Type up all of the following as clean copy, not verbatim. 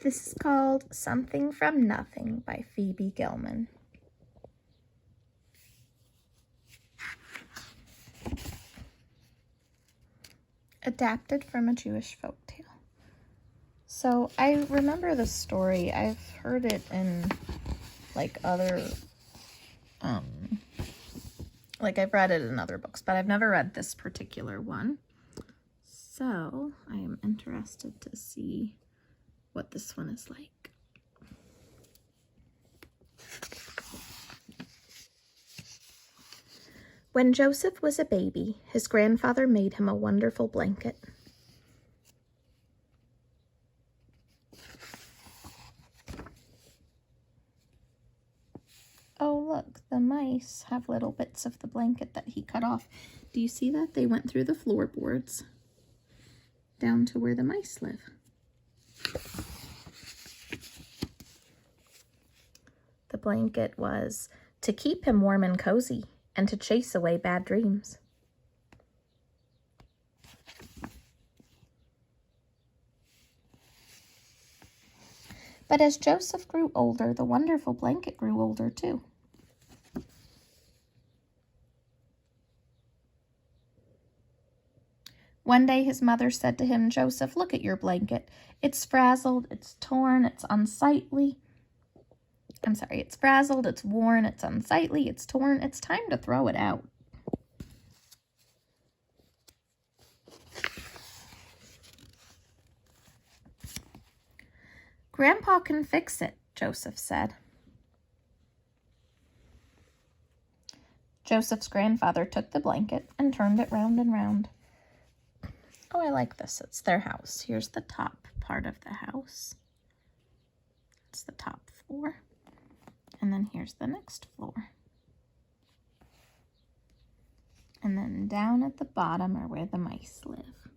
This is called Something from Nothing by Phoebe Gilman. Adapted from a Jewish folktale. So I remember the story. I've heard it in like other, like I've read it in other books, but I've never read this particular one. So I am interested to see what this one is like. When Joseph was a baby, his grandfather made him a wonderful blanket. Oh, look, the mice have little bits of the blanket that he cut off. Do you see that? They went through the floorboards down to where the mice live. The blanket was to keep him warm and cozy and to chase away bad dreams. But as Joseph grew older, the wonderful blanket grew older too. One day his mother said to him, "Joseph, look at your blanket. It's frazzled, it's torn, it's unsightly. It's frazzled, it's worn, it's unsightly, it's torn. It's time to throw it out." "Grandpa can fix it," Joseph said. Joseph's grandfather took the blanket and turned it round and round. Oh, I like this. It's their house. Here's the top part of the house. It's the top floor. And then here's the next floor. And then down at the bottom are where the mice live.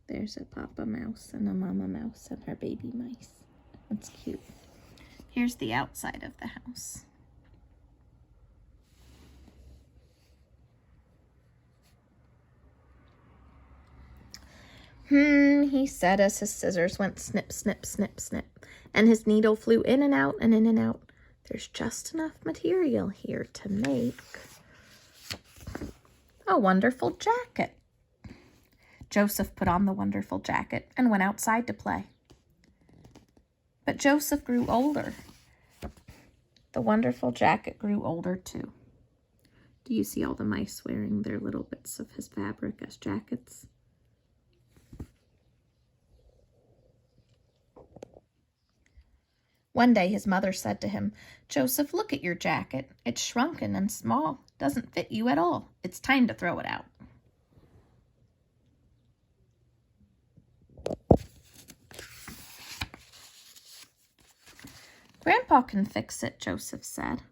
There's a papa mouse and a mama mouse and her baby mice. That's cute. Here's the outside of the house. He said as his scissors went snip, snip, snip, snip, and his needle flew in and out and in and out. There's just enough material here to make a wonderful jacket. Joseph put on the wonderful jacket and went outside to play. But Joseph grew older. The wonderful jacket grew older too. Do you see all the mice wearing their little bits of his fabric as jackets? One day his mother said to him, "Joseph, look at your jacket. It's shrunken and small. Doesn't fit you at all. It's time to throw it out." "Grandpa can fix it," Joseph said.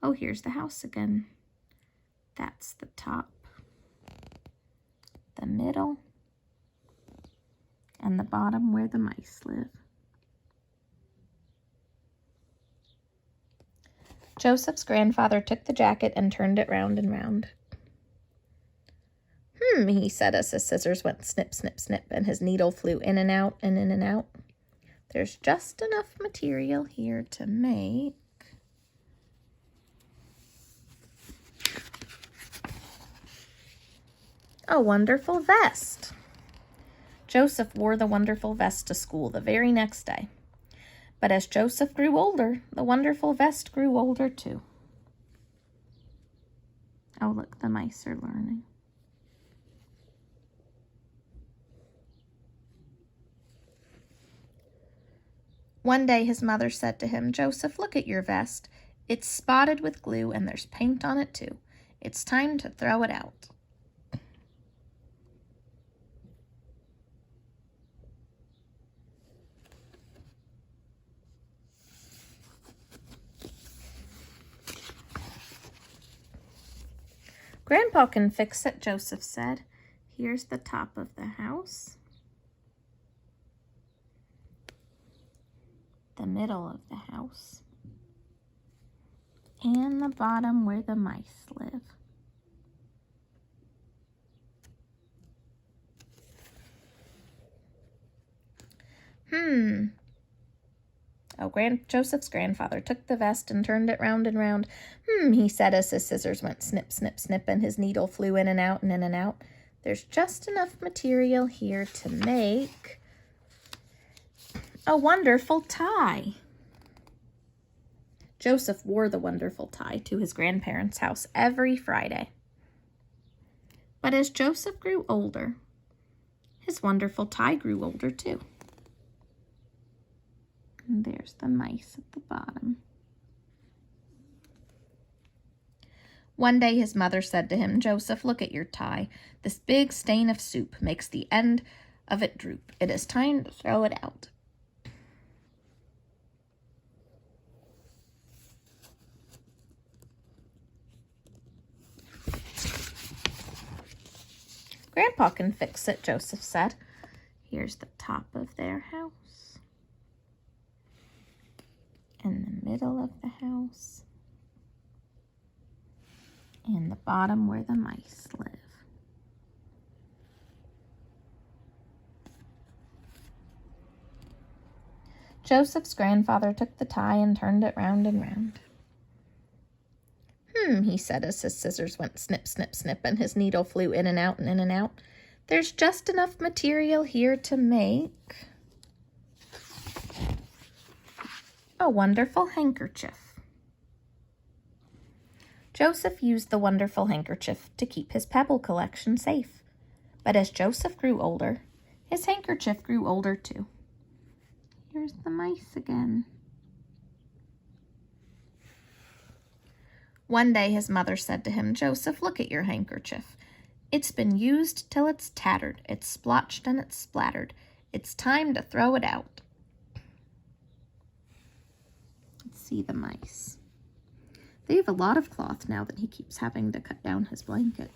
Oh, here's the house again. That's the top, the middle, and the bottom where the mice live. Joseph's grandfather took the jacket and turned it round and round. He said as his scissors went snip, snip, snip, and his needle flew in and out and in and out. There's just enough material here to make a wonderful vest. Joseph wore the wonderful vest to school the very next day. But as Joseph grew older, the wonderful vest grew older too. Oh, look, the mice are learning. One day his mother said to him, "Joseph, look at your vest. It's spotted with glue and there's paint on it too. It's time to throw it out." "Grandpa can fix it," Joseph said. Here's the top of the house, the middle of the house, and the bottom where the mice live. Joseph's grandfather took the vest and turned it round and round. He said as his scissors went snip, snip, snip, and his needle flew in and out and in and out. There's just enough material here to make a wonderful tie. Joseph wore the wonderful tie to his grandparents' house every Friday. But as Joseph grew older, his wonderful tie grew older too. And there's the mice at the bottom. One day his mother said to him, "Joseph, look at your tie. This big stain of soup makes the end of it droop. It is time to throw it out." "Grandpa can fix it," Joseph said. Here's the top of their house. In the middle of the house. And the bottom where the mice live. Joseph's grandfather took the tie and turned it round and round. He said as his scissors went snip, snip, snip, and his needle flew in and out and in and out. There's just enough material here to make a wonderful handkerchief. Joseph used the wonderful handkerchief to keep his pebble collection safe. But as Joseph grew older, his handkerchief grew older too. Here's the mice again. One day his mother said to him, "Joseph, look at your handkerchief. It's been used till it's tattered. It's splotched and it's splattered. It's time to throw it out." Let's see the mice. They have a lot of cloth now that he keeps having to cut down his blanket.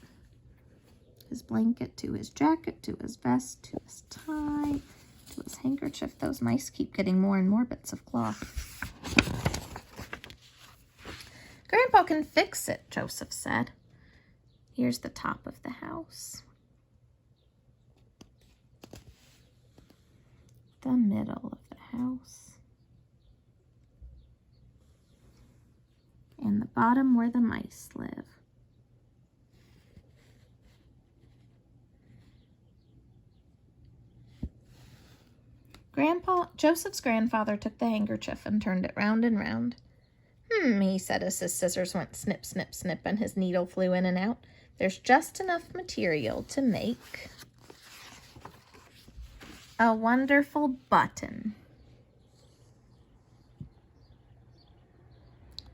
His blanket to his jacket, to his vest, to his tie, to his handkerchief. Those mice keep getting more and more bits of cloth. "Grandpa can fix it," Joseph said. Here's the top of the house. The middle of the house. And the bottom where the mice live. Joseph's grandfather took the handkerchief and turned it round and round. He said as his scissors went snip, snip, snip, and his needle flew in and out. There's just enough material to make a wonderful button.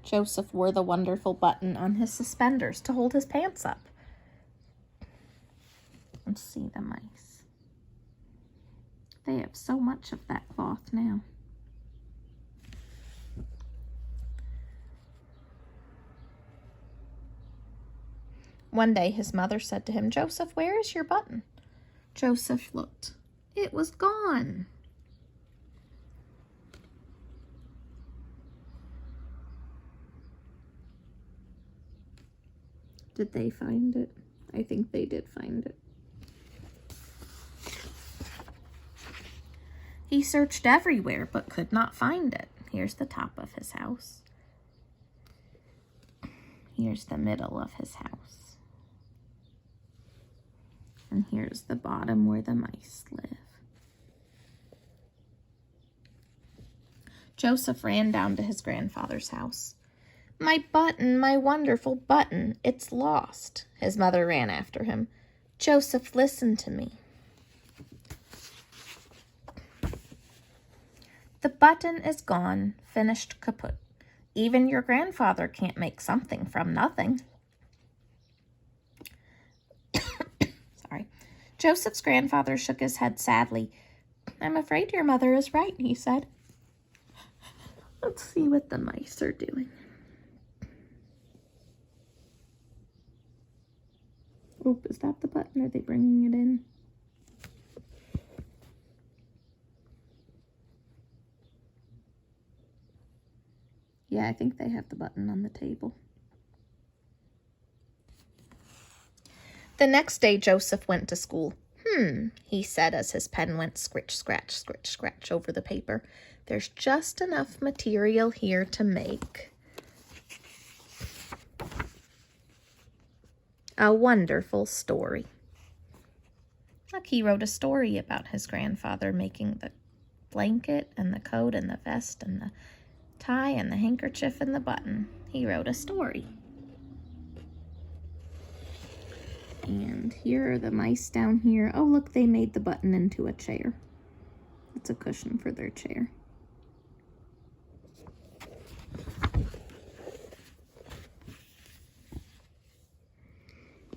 Joseph wore the wonderful button on his suspenders to hold his pants up. Let's see the mice. They have so much of that cloth now. One day his mother said to him, "Joseph, where is your button?" Joseph looked. It was gone. Did they find it? I think they did find it. He searched everywhere but could not find it. Here's the top of his house. Here's the middle of his house. And here's the bottom where the mice live. Joseph ran down to his grandfather's house. "My button, my wonderful button, it's lost." His mother ran after him. "Joseph, listen to me. The button is gone, finished kaput. Even your grandfather can't make something from nothing." Sorry. Joseph's grandfather shook his head sadly. "I'm afraid your mother is right," he said. Let's see what the mice are doing. Oh, is that the button? Are they bringing it in? Yeah, I think they have the button on the table. The next day, Joseph went to school. he said as his pen went scritch, scratch over the paper. There's just enough material here to make a wonderful story. Look, he wrote a story about his grandfather making the blanket and the coat and the vest and the tie and the handkerchief and the button. He wrote a story. And here are the mice down here. Oh, look, they made the button into a chair. It's a cushion for their chair.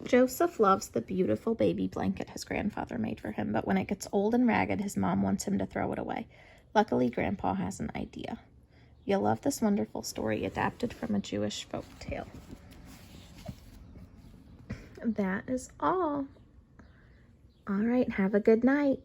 Joseph loves the beautiful baby blanket his grandfather made for him, but when it gets old and ragged, his mom wants him to throw it away. Luckily, Grandpa has an idea. You'll love this wonderful story adapted from a Jewish folk tale. That is all. All right, have a good night.